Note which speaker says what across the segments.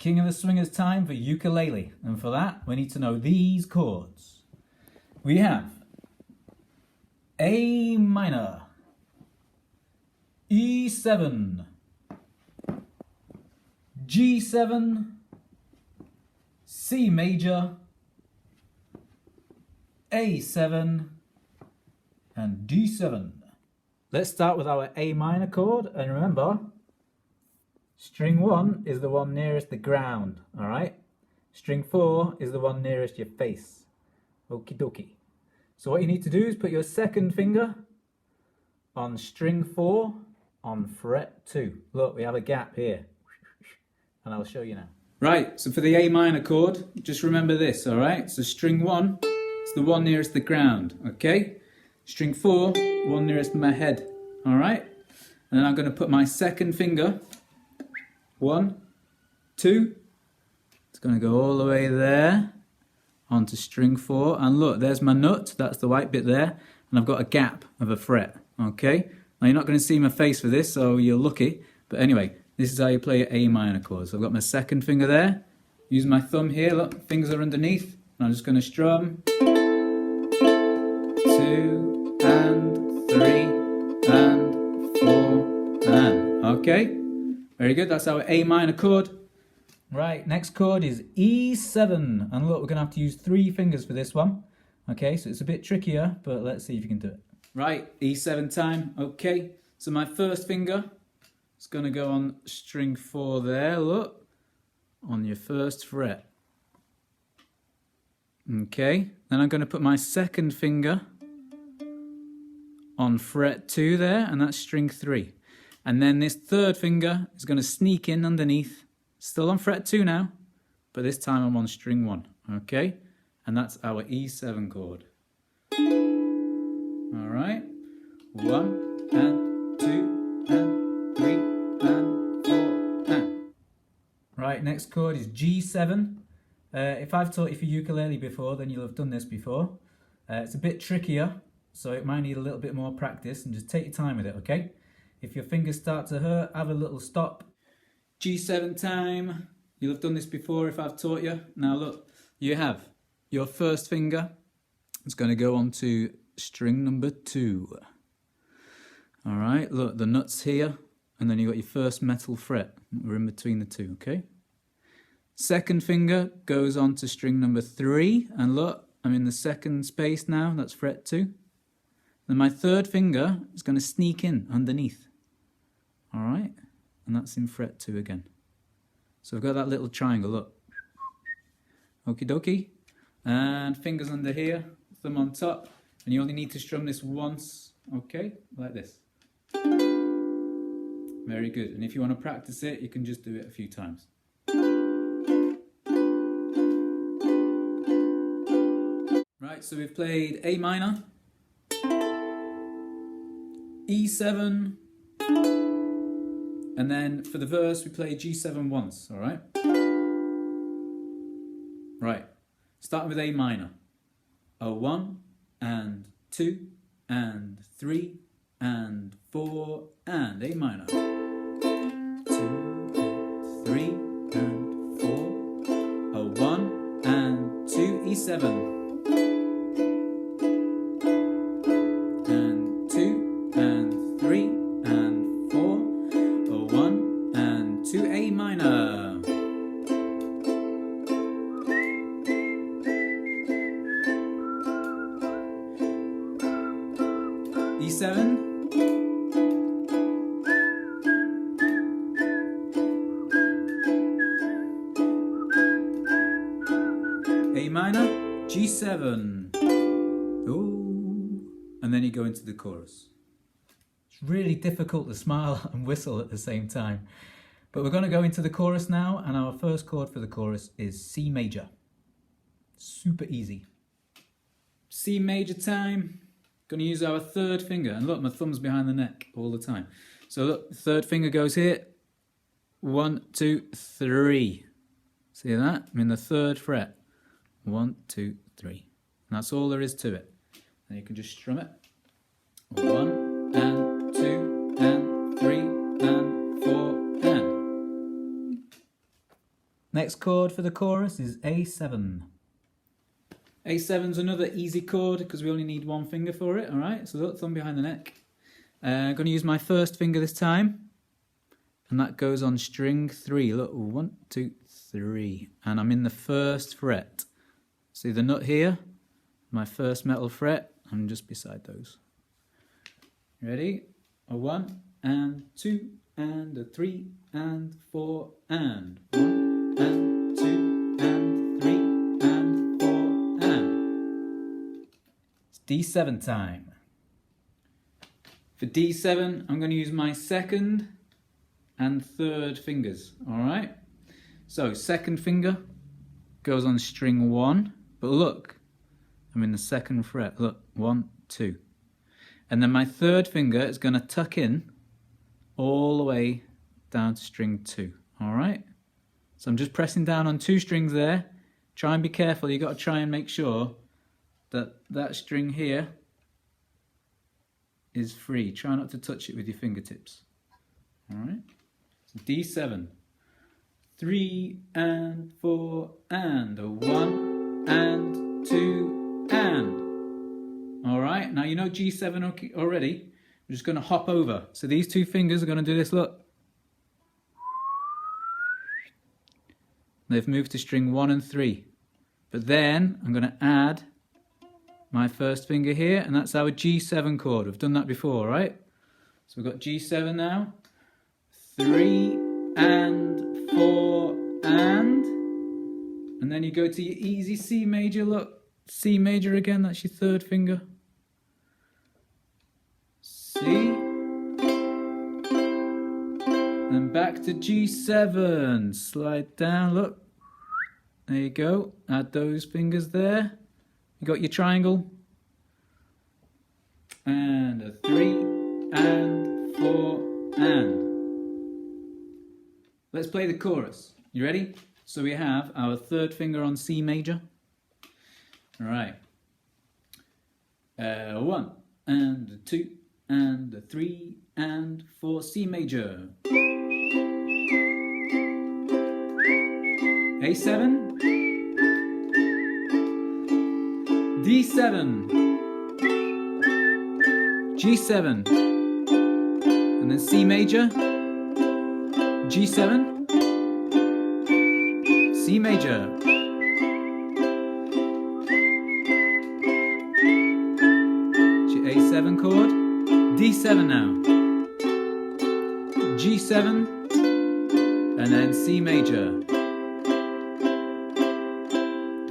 Speaker 1: King of the Swingers time for ukulele, and for that we need to know these chords. We have A minor, E7, G7, C major, A7 and D7. Let's start with our A minor chord, and remember, string 1 is the one nearest the ground, alright? String 4 is the one nearest your face. Okie dokie. So what you need to do is put your second finger on string 4 on fret 2. Look, we have a gap here. And I'll show you now. Right, so for the A minor chord, just remember this, alright? So string 1 is the one nearest the ground, okay? String 4, one nearest my head, alright? And then I'm going to put my second finger, 1, 2, it's going to go all the way there, onto string 4, and look, there's my nut, that's the white bit there, and I've got a gap of a fret, okay? Now you're not going to see my face for this, so you're lucky, but anyway, this is how you play an A minor chord. So I've got my second finger there, use my thumb here, look, fingers are underneath, and I'm just going to strum, 2, and 3, and 4, and, okay? Very good, that's our A minor chord. Right, next chord is E7, and look, we're going to have to use 3 fingers for this one. Okay, so it's a bit trickier, but let's see if you can do it. Right, E7 time, okay. So my first finger is going to go on string 4 there, look, on your first fret. Okay, then I'm going to put my second finger on fret 2 there, and that's string 3. And then this third finger is going to sneak in underneath, still on fret 2 now, but this time I'm on string 1, okay? And that's our E7 chord. Alright, 1, and 2, and 3, and 4, and. Right, next chord is G7. If I've taught you for ukulele before, then you'll have done this before. It's a bit trickier, so it might need a little bit more practice, and just take your time with it, okay? If your fingers start to hurt, have a little stop. G7 time. You'll have done this before if I've taught you. Now look, you have your first finger. It's going to go on to string number 2. Alright, look, the nut's here, and then you've got your first metal fret. We're in between the two, okay? Second finger goes on to string number 3, and look, I'm in the second space now, that's fret 2. Then my third finger is going to sneak in underneath. Alright, and that's in fret 2 again. So I've got that little triangle, look. Okie dokie. And fingers under here, thumb on top. And you only need to strum this once, okay? Like this. Very good. And if you want to practice it, you can just do it a few times. Right, so we've played A minor, E7, and then for the verse we play G7 once, alright? Right, starting with A minor. A 1, and 2, and 3, and 4, and A minor. 2, and 3, and 4, a 1, and 2, E7. And 2, and 3, and 4, a 1, and 2, A minor. E7, A minor, G7. Ooh. And then you go into the chorus. It's really difficult to smile and whistle at the same time. But we're going to go into the chorus now, and our first chord for the chorus is C major. Super easy. C major time. Going to use our third finger, and look, my thumb's behind the neck all the time. So look, the third finger goes here. 1, 2, 3. See that? I'm in the third fret. 1, 2, 3. And that's all there is to it. Then you can just strum it. 1, and 2, and 3, and 4, and. Next next chord for the chorus is A7. A7's another easy chord because we only need one finger for it, alright? So look, thumb behind the neck. I'm going to use my first finger this time. And that goes on string 3. Look, 1, 2, 3. And I'm in the first fret. See the nut here? My first metal fret. I'm just beside those. Ready? A 1 and 2 and a 3 and 4 and 1 and 2 and 3 and 4 and. It's D7 time. For D7, I'm going to use my second and third fingers, alright? So, second finger goes on string 1, but look, I'm in the second fret, look, 1, 2. And then my third finger is going to tuck in all the way down to string 2, alright? So I'm just pressing down on 2 strings there. Try and be careful, you've got to try and make sure that that string here is free. Try not to touch it with your fingertips, alright? So D7, 3 and 4 and a 1 and 2 and. Alright, now you know G7 already. We're just going to hop over. So these 2 fingers are going to do this, look. They've moved to string 1 and 3. But then I'm going to add my first finger here, and that's our G7 chord. We've done that before, right? So we've got G7 now. 3 and 4 and then you go to your easy C major, look, C major again, that's your third finger, C, then back to G7, slide down, look, there you go, add those fingers there, you got your triangle, and a 3 and 4 and. Let's play the chorus. You ready? So we have our third finger on C major. Alright. 1 and a 2 and a 3 and 4, C major. A7. D7. G7. And then C major. G7, C major, A7 chord, D7 now, G7, and then C major,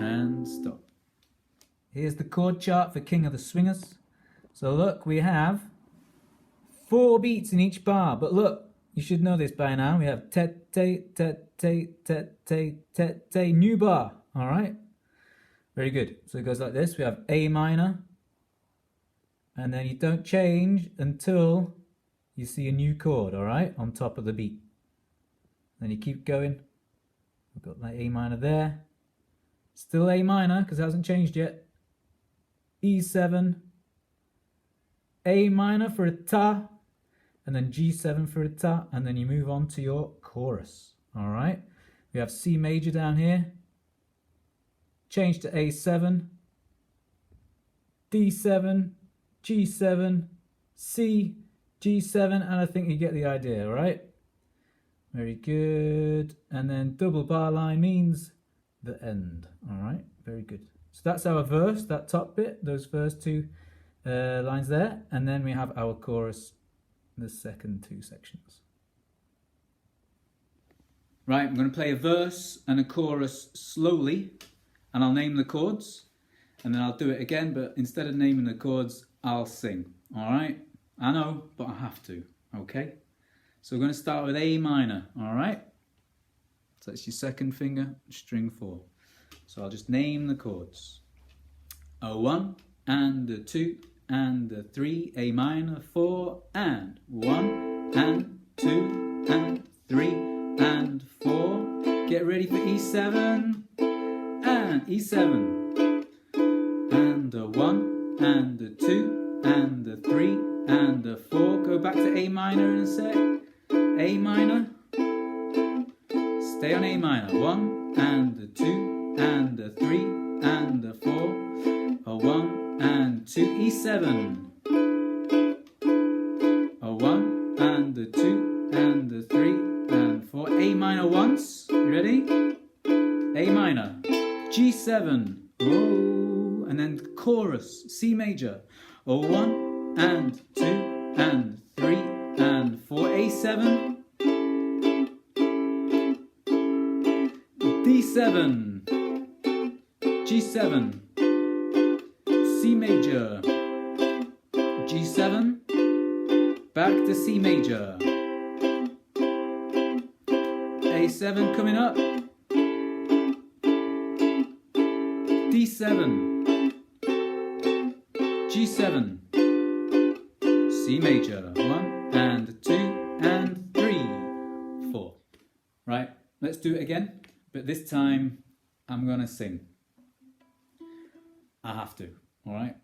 Speaker 1: and stop. Here's the chord chart for King of the Swingers. So look, we have 4 beats in each bar, but look, you should know this by now. We have te, new bar. All right. Very good. So it goes like this. We have A minor. And then you don't change until you see a new chord, all right, on top of the beat. Then you keep going. We've got that A minor there. Still A minor because it hasn't changed yet. E7. A minor for a ta. And then G7 for a ta, and then you move on to your chorus. All right. We have C major down here. Change to A7, D7, G7, C, G7, and I think you get the idea, all right? Very good. And then double bar line means the end. All right. Very good. So that's our verse, that top bit, those first 2 lines there, and then we have our chorus. The second 2 sections. Right, I'm going to play a verse and a chorus slowly, and I'll name the chords, and then I'll do it again, but instead of naming the chords, I'll sing. Alright? I know, but I have to. Okay? So we're going to start with A minor. Alright? So that's your second finger, string 4. So I'll just name the chords. A 1 and a 2 and a 3, A minor, 4 and 1 and 2 and 3 and 4. Get ready for E7 and E7 and a 1 and a 2 and a 3 and a 4. Go back to A minor in a sec. A minor, Stay on A minor. 1 and a 2 and a 3 and a 4. A 1 and 2. E7. A 1 and a 2 and a 3 and 4. A minor once. You ready? A minor. G7. Oh, and then chorus. C major. A 1 and 2 and 3 and 4. A7. D7. G7. C major. G7. Back to C major. A7 coming up. D7. G7. C major. 1 and 2 and 3, 4. Right, let's do it again, but this time I'm gonna sing. I have to, alright?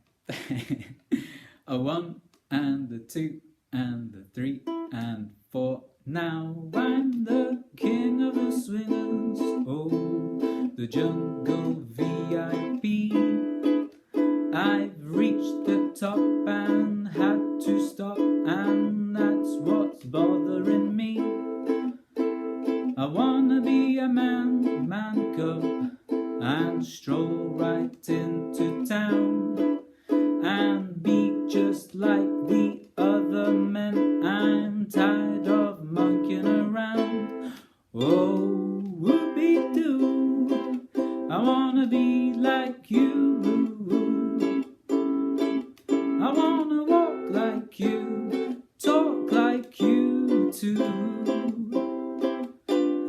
Speaker 1: A 1 and a 2 and a 3 and 4. Now I'm the king of the swingers, oh, the jungle VIP. I've reached the top and had to stop, and that's what's bothering me. I wanna be a man cub and stroll right into town and be just like the other men. I'm tired of monkeying around. Oh, whoopee-doo, I wanna be like you. I wanna walk like you, talk like you too.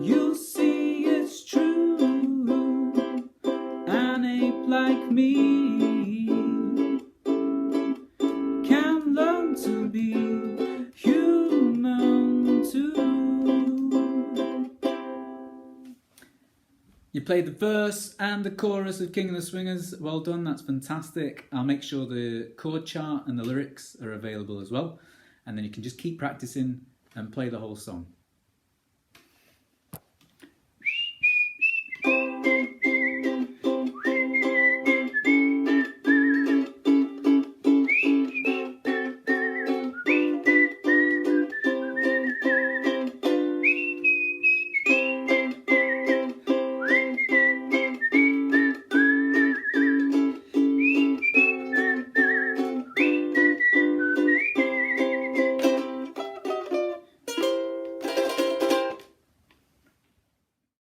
Speaker 1: You'll see it's true, an ape like me can learn to be human too. You played the verse and the chorus of King of the Swingers. Well done, that's fantastic. I'll make sure the chord chart and the lyrics are available as well, and then you can just keep practicing and play the whole song.